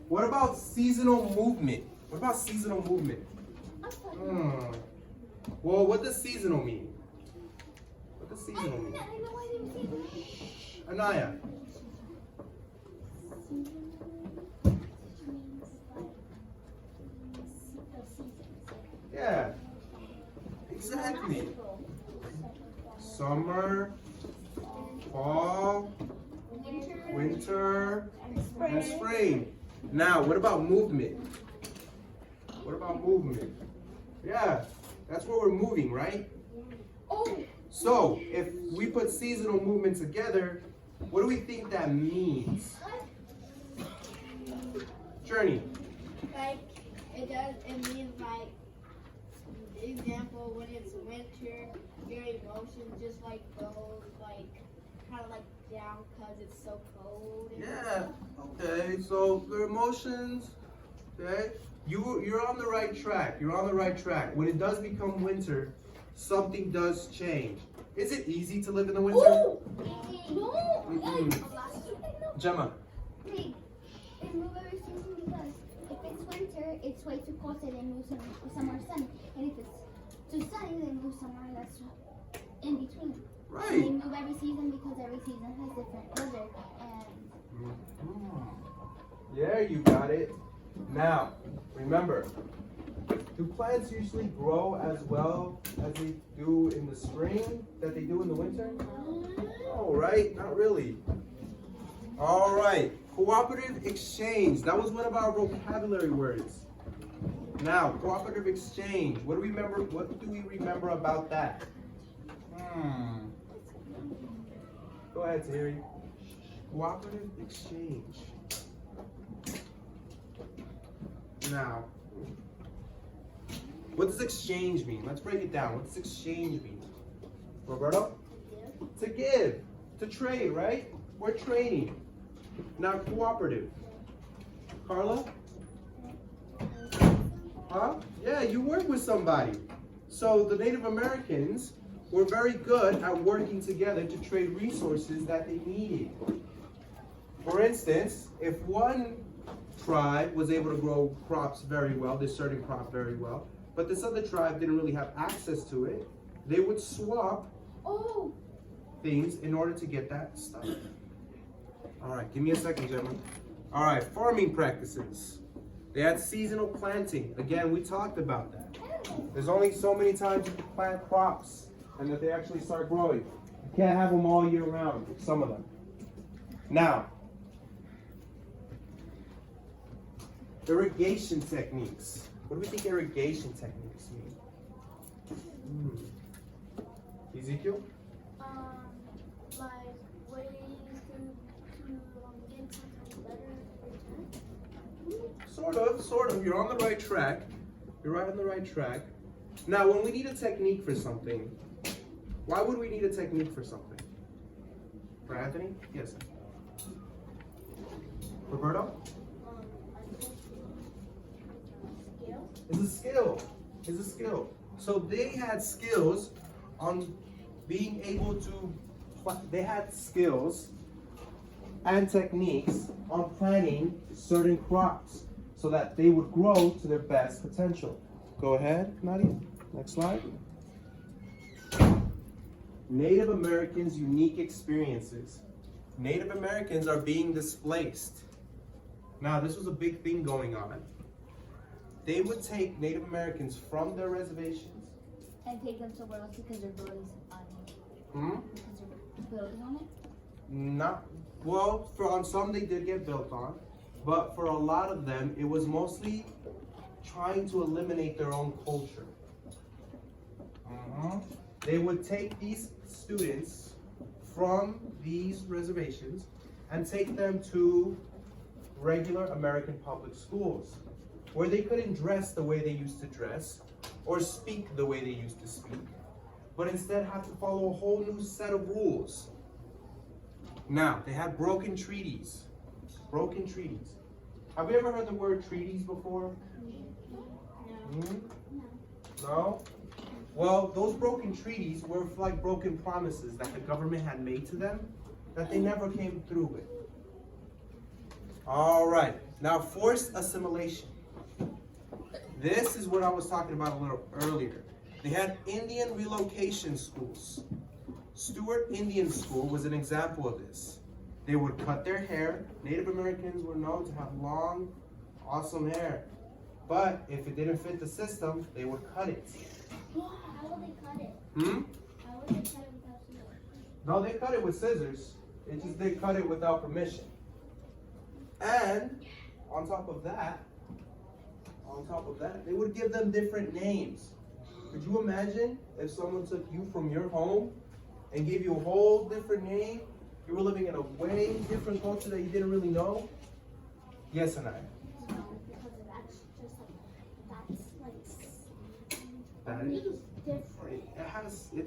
What about seasonal movement? What about seasonal movement? Well, what does seasonal mean? What does seasonal mean? Anaya. Yeah, exactly. Summer, fall, winter, and spring. Now, what about movement? What about movement? Yeah, that's where we're moving, right? So, if we put seasonal movement together, what do we think that means? Journey. Like, it means like, example, when it's winter, your emotions just like go like, kind of like down because it's so cold. Yeah, okay, so your emotions, okay, you're on the right track, you're on the right track. When it does become winter, something does change. Is it easy to live in the winter? Gemma. They move every season because if it's winter, it's way too cold, so they move somewhere sunny. And if it's too sunny, they move somewhere that's in between. Right. And they move every season because every season has different weather. And Yeah, you got it. Now, remember, do plants usually grow as well as they do in the spring that they do in the winter? No, right? Not really. All right, cooperative exchange. That was one of our vocabulary words. Now, cooperative exchange. What do we remember? What do we remember about that? Go ahead, Terry. Cooperative exchange. Now, what does exchange mean? Let's break it down. What does exchange mean? Roberto? To give, to trade, right? We're trading. Now, cooperative. Carla? Huh? Yeah, you work with somebody. So the Native Americans were very good at working together to trade resources that they needed. For instance, if one tribe was able to grow crops very well, this certain crop very well, but this other tribe didn't really have access to it, they would swap things in order to get that stuff. All right, give me a second, gentlemen. All right, farming practices. They had seasonal planting. Again, we talked about that. There's only so many times you can plant crops and that they actually start growing. You can't have them all year round, some of them. Now, irrigation techniques. What do we think irrigation techniques mean? Ezekiel? Like ways to get something better in return. Sort of. You're on the right track. You're right on the right track. Now, when we need a technique for something, why would we need a technique for something? For Anthony? Yes. Roberto? It's a skill. It's a skill. So they had skills on being able to, they had skills and techniques on planting certain crops so that they would grow to their best potential. Go ahead, Nadia. Next slide. Native Americans' unique experiences. Native Americans are being displaced. Now, this was a big thing going on. They would take Native Americans from their reservations and take them somewhere else because their buildings on it. Because their building on it? Not well. On some they did get built on, but for a lot of them, it was mostly trying to eliminate their own culture. They would take these students from these reservations and take them to regular American public schools, where they couldn't dress the way they used to dress or speak the way they used to speak, but instead have to follow a whole new set of rules. Now, they had broken treaties. Broken treaties. Have you ever heard the word treaties before? No? Well, those broken treaties were like broken promises that the government had made to them that they never came through with. All right. Now, forced assimilation. This is what I was talking about a little earlier. They had Indian relocation schools. Stewart Indian School was an example of this. They would cut their hair. Native Americans were known to have long, awesome hair. But if it didn't fit the system, they would cut it. How will they cut it? Hmm? How will they cut it without scissors? No, they cut it with scissors. It's just they cut it without permission. And on top of that, they would give them different names. Could you imagine if someone took you from your home and gave you a whole different name? You were living in a way different culture that you didn't really know? Yes, and I. No, because that's just like, That is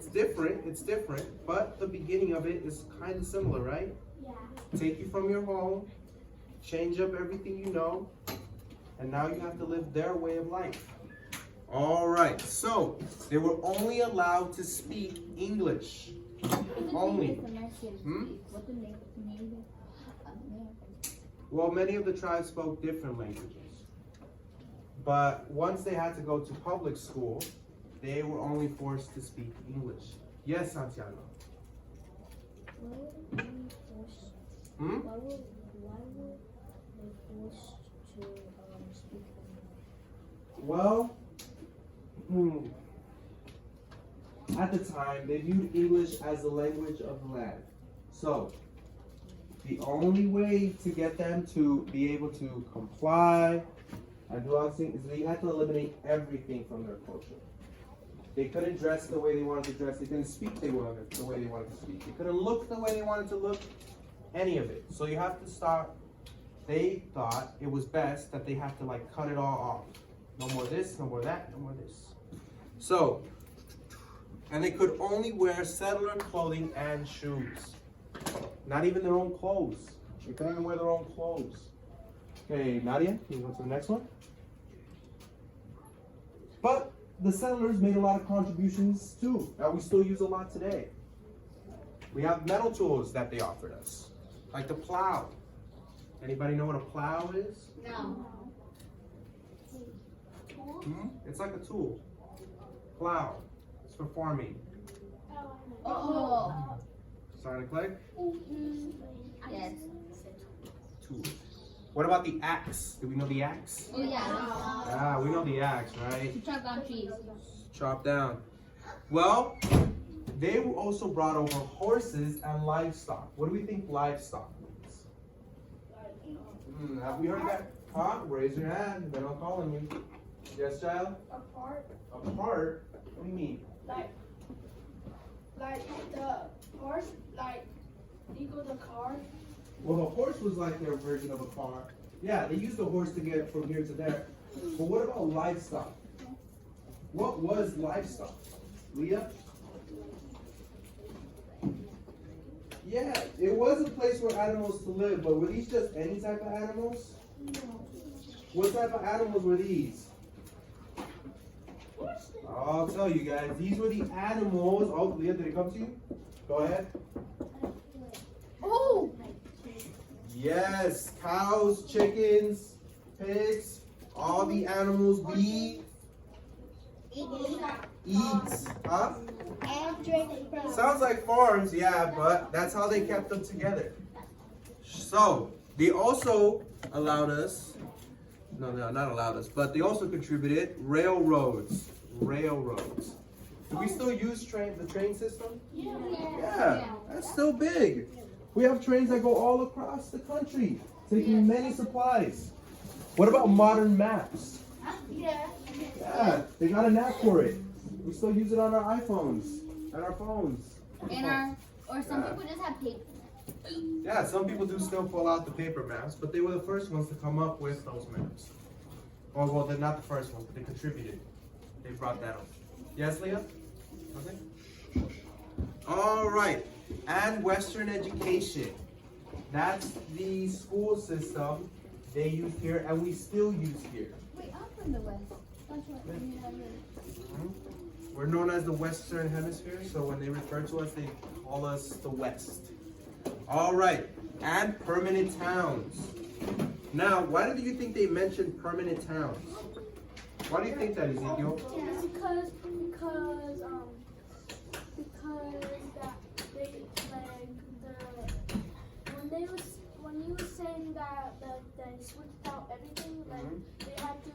different. it's different, but the beginning of it is kind of similar, right? Yeah. Take you from your home, change up everything you know, and now you have to live their way of life. All right, so they were only allowed to speak English. Only. Hmm? What the name Well, many of the tribes spoke different languages. But once they had to go to public school, they were only forced to speak English. Yes, Santiago. Why would they be forced? Hmm? Why would they forced to speak English? Well, at the time, they viewed English as the language of the land. So, the only way to get them to be able to comply and do all these things is they had to eliminate everything from their culture. They couldn't dress the way they wanted to dress. They couldn't speak the way they wanted to speak. They couldn't look the way they wanted to look. Any of it. So you have to stop. They thought it was best that they have to like cut it all off. No more this, no more that, no more this. So, and they could only wear settler clothing and shoes. Not even their own clothes. They couldn't even wear their own clothes. Okay, Nadia, can you go to the next one? But the settlers made a lot of contributions too, that we still use a lot today. We have metal tools that they offered us, like the plow. Anybody know what a plow is? No. It's like a tool. Plow. It's for farming. Oh. Starting to click? Yes. Tool. What about the axe? Do we know the axe? Oh yeah. Ah, we know the axe, right? To chop down trees. Chop down. Well, they also brought over horses and livestock. What do we think livestock means? Have we heard that? Huh? Raise your hand. Then I'm calling you. Yes, child? A part, A part? What do you mean? like the horse, like equal the car. Well, the horse was like their version of a car. Yeah, they used the horse to get from here to there. But what about livestock? What was livestock? Leah? Yeah, it was a place for animals to live, but were these just any type of animals? What type of animals were these? I'll tell you guys, these were the animals. Oh, Leah, did it come to you? Go ahead. Oh! Yes, cows, chickens, pigs, all the animals we eat. Huh? And drink from. Sounds like farms, yeah, but that's how they kept them together. So, they also allowed us, no, not allowed us, but they also contributed railroads. Railroads. Do we still use the train system? Yeah, that's still big. We have trains that go all across the country, taking many supplies. What about modern maps? Yeah. Yeah, they got an app for it. We still use it on our iPhones and our phones. Or some people just have paper. Yeah, some people do still pull out the paper maps, but they were the first ones to come up with those maps. Oh, well, they're not the first ones, but they contributed. They brought that up. Yes, Leah? Okay. All right. And Western education. That's the school system they use here and we still use here. Wait, I'm from the West. That's what I mean. We're known as the Western Hemisphere, so when they refer to us, they call us the West. All right, and permanent towns. Now, why do you think they mentioned permanent towns? Why do you think that, Ezekiel? Because that they when he was saying that they switched out everything, like they had to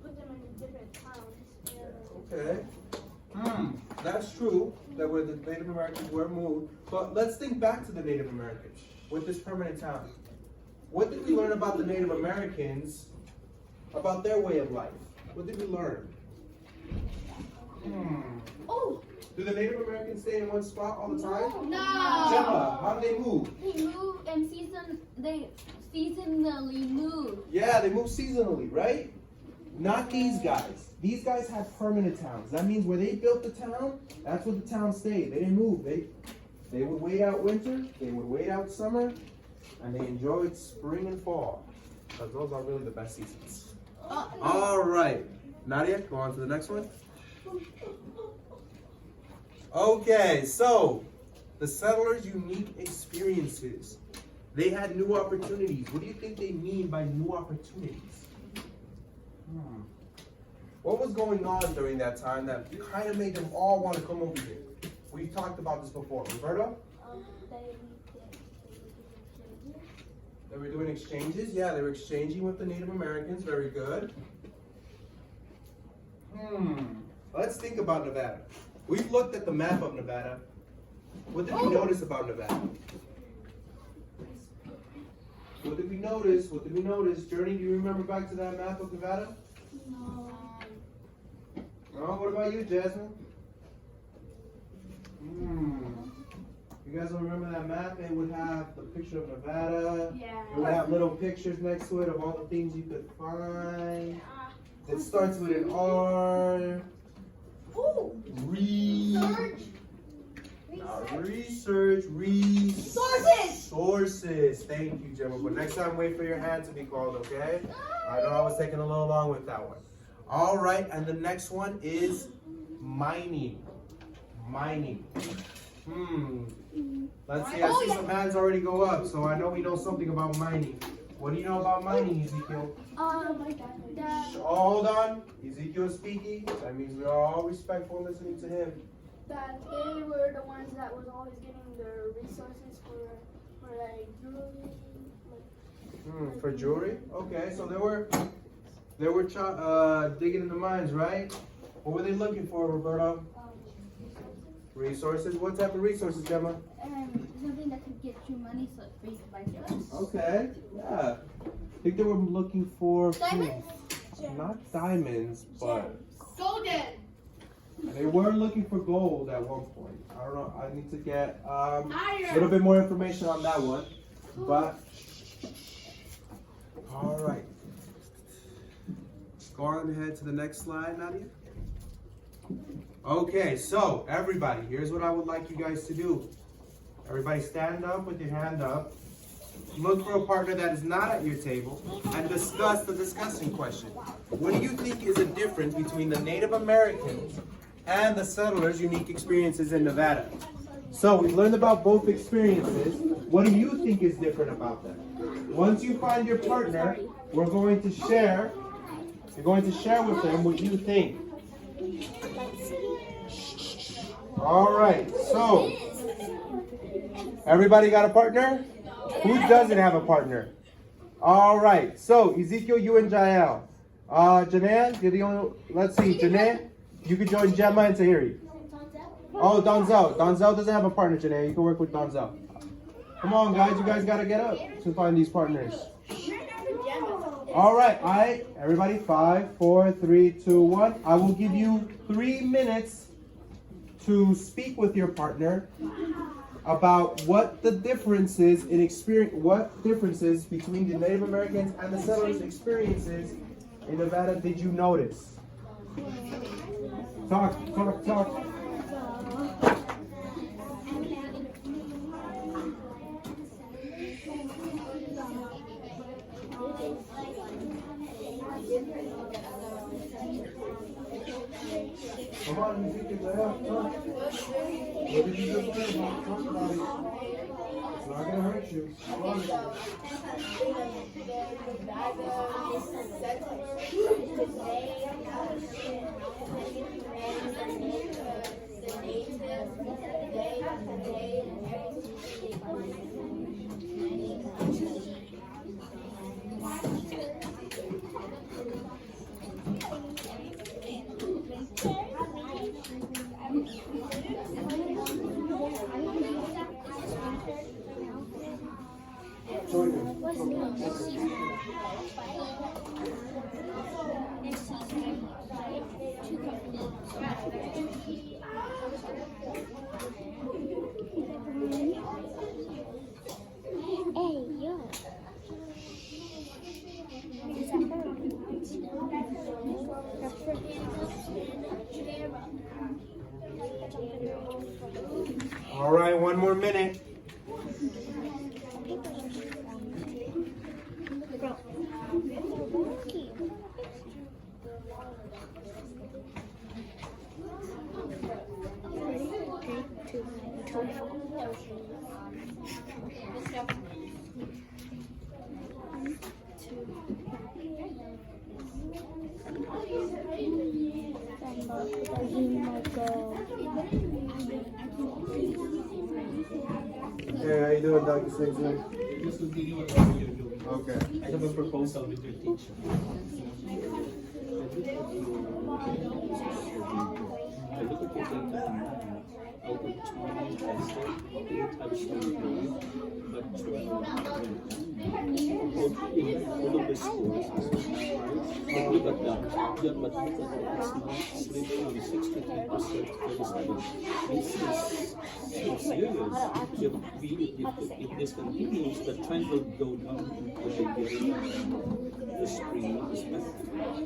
put them in different towns. Okay. That's true. That where the Native Americans were moved. But let's think back to the Native Americans with this permanent town. What did we learn about the Native Americans, about their way of life? What did we learn? Oh, Do the Native Americans stay in one spot all the time? no. Gemma, how do they move? They move and they seasonally move. Yeah, they move seasonally, right? Not these guys. These guys have permanent towns. That means where they built the town, that's where the town stayed. They didn't move. They would wait out winter, they would wait out summer, and they enjoyed spring and fall. Because those are really the best seasons. All right. Nadia, go on to the next one. Okay, so the settlers' unique experiences. They had new opportunities. What do you think they mean by new opportunities? What was going on during that time that kind of made them all want to come over here? We've talked about this before. Roberto? They were doing exchanges? Yeah, they were exchanging with the Native Americans. Very good. Let's think about Nevada. We've looked at the map of Nevada. What did we notice about Nevada? What did we notice? What did we notice? Journey, do you remember back to that map of Nevada? No. No? What about you, Jasmine? You guys don't remember that map? It would have the picture of Nevada. Yeah. It would have little pictures next to it of all the things you could find. It starts with an R. Resources. Thank you, Gemma. But next time, wait for your hand to be called, okay? I know I was taking a little long with that one. All right, and the next one is mining. Let's see, I see some hands already go up, so I know we know something about mining. What do you know about mining, Ezekiel? Hold on. Ezekiel is speaking. That means we're all respectful listening to him. That they were the ones that was always getting their resources for like jewelry. For jewelry? Okay, so they were digging in the mines, right? What were they looking for, Roberto? Resources? What type of resources, Gemma? Something that could get you money so it's free to buy drugs. Okay, yeah. I think they were looking for Diamonds? not diamonds, but Golden. they were looking for gold at one point. I don't know. I need to get a Iron. little bit more information on that one. But all right. Go on ahead to the next slide, Nadia. Okay, so everybody, here's what I would like you guys to do. Everybody stand up with your hand up. Look for a partner that is not at your table and discuss the discussion question. What do you think is the difference between the Native Americans and the settlers' unique experiences in Nevada? So we've learned about both experiences. What do you think is different about them? Once you find your partner, we're going to share. You're going to share with them what you think. All right, so everybody got a partner? Who doesn't have a partner? All right, so Ezekiel, you and Jael. Janae, you're the only, let's see, Janae, you can join Gemma and Tahiri. Oh, Donzel. Donzel doesn't have a partner, Janae. You can work with Donzel. Come on, guys, you guys got to get up to find these partners. All right, everybody, 5, 4, 3, 2, 1. I will give you 3 minutes to speak with your partner about what the differences in experience, what differences between the Native Americans and the settlers' experiences in Nevada did you notice? Talk. Come on, you think it's talk. What did you just say? Talk about it. not gonna hurt you. I Okay, promise so you. Hey, yo. All right, one more minute. Hey, how you doing, Dr. Simpson? Just continue what you're doing. Okay. I have a proposal with your teacher. I look at your data and out of 20 tested, 8 have studied, but 12 all of the scores is but look at that. Yeah, but look at that. It's not slipped from 6 to 10% for the study. This is so serious. If this continues, the trend will go down during the spring is better.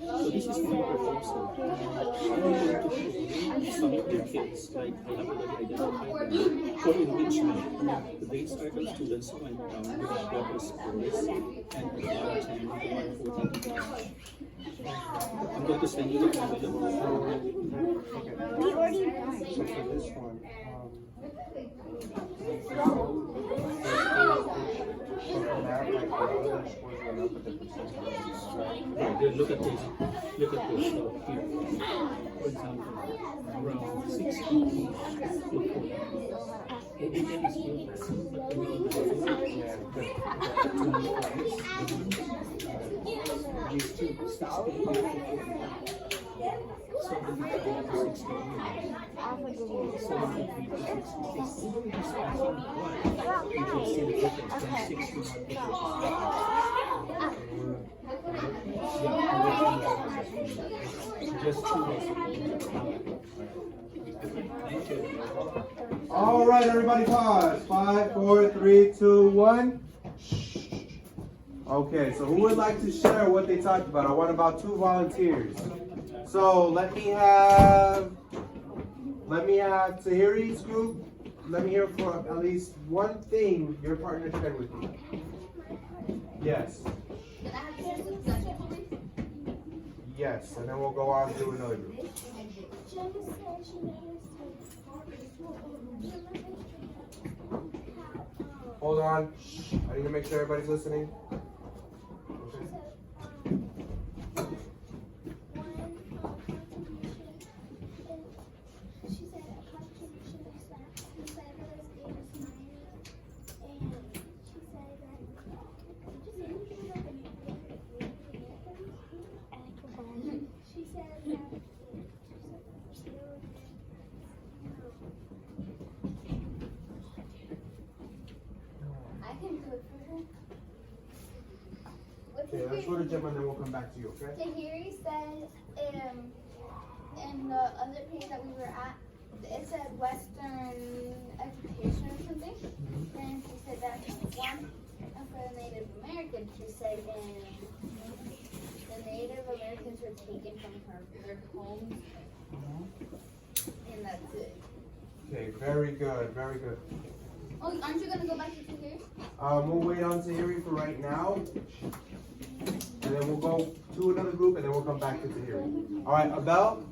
So this is my proposal. I'm going to bring some of your kids, like I have already identified them, for enrichment. They started students who went down with better scores and attend to my 14. I'm going to send you the available. We already So for this one, Look at this. Look at this stuff here. For example, around 16. Everything is different, but we need these two, 16, 73 to 16. 73 to 66. You can see the difference from 61 to just 2 days. Thank you. all right, everybody pause. 5, 4, 3, 2, 1. Okay, so who would like to share what they talked about? I want about 2 volunteers. So let me have Tahiri's group. Let me hear for at least one thing your partner shared with you. Yes. Yes, and then we'll go on to another group. Hold on. I need to make sure everybody's listening. Okay, let's go to Gemma and then we'll come back to you, okay? Tahiri said in the other page that we were at, it said Western education or something. And she said that one, and for the Native Americans, she said the Native Americans were taken from their homes. And that's it. Okay, very good, very good. Oh, aren't you going to go back to Tahiri? We'll wait on Tahiri for right now. And then we'll go to another group and then we'll come back to Tahiri. All right, Abel,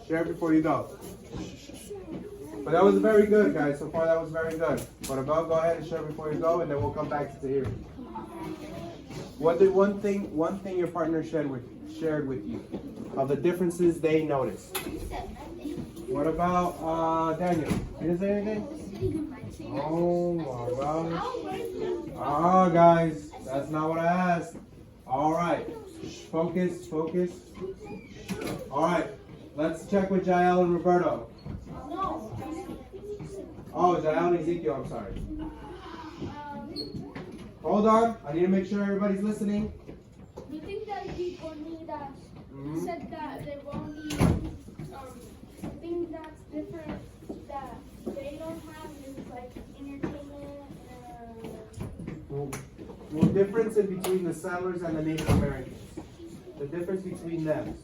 share it before you go. But that was very good, guys. So far, that was very good. But Abel, go ahead and share before you go, and then we'll come back to here. What did one thing your partner shared with you of the differences they noticed? What about Daniel? You didn't say anything? Oh my gosh. Oh, guys, that's not what I asked. All right, focus. All right, let's check with Jael and Roberto. Oh, Jael and Ezekiel, I'm sorry. Hold on, I need to make sure everybody's listening. Do you think that people need said that there won't be thing that's different that they don't have is like entertainment Well, difference in between the settlers and the Native Americans. The difference between them.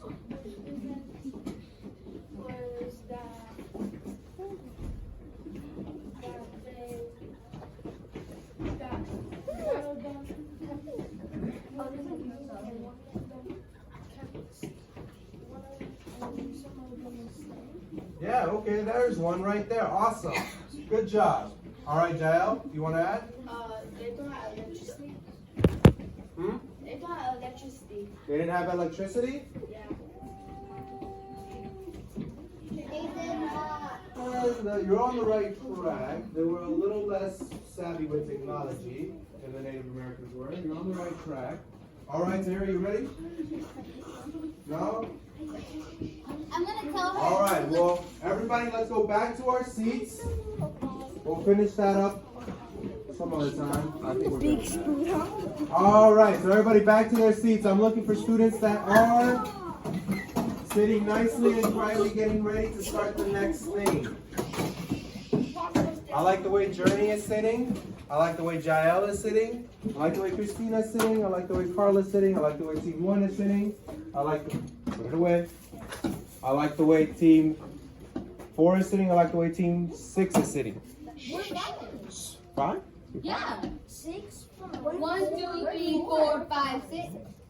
was that Yeah, okay, there's one right there. Awesome. Good job. All right, Jael, you want to add? they don't have electricity. They don't have electricity. They didn't have electricity? Yeah. You're on the right track. They were a little less savvy with technology than the Native Americans were. You're on the right track. All right, Terry, you ready? No? I'm gonna tell her. All right, well, everybody, let's go back to our seats. We'll finish that up some other time. I think we're good. All right, so everybody back to their seats. I'm looking for students that are sitting nicely and quietly getting ready to start the next thing. I like the way Journey is sitting. I like the way Jael is sitting. I like the way Christina is sitting. I like the way Carla is sitting. I like the way Team 1 is sitting. Put it away. I like the way Team 4 is sitting. I like the way Team 6 is sitting. We're balanced. 5? Yeah. 6. 1, 2, 3, 4, 5, 6.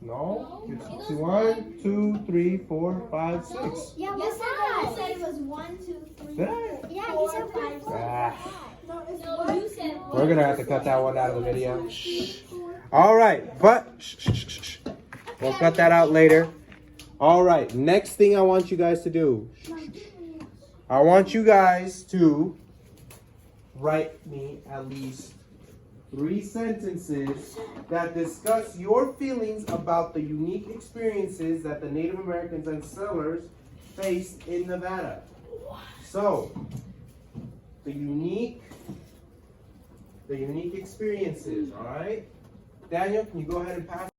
No. It's 1, 2, 3, 4, 5, 6. Yeah, Yes, I said it was 1, 2, 3. Did I? Yeah, he said 5. Ah, No, you said we're gonna have to cut that one out of the video. All right, but we'll cut that out later. All right, next thing I want you guys to do. I want you guys to write me at least 3 sentences that discuss your feelings about the unique experiences that the Native Americans and settlers faced in Nevada. So, the unique experiences, all right? Daniel, can you go ahead and pass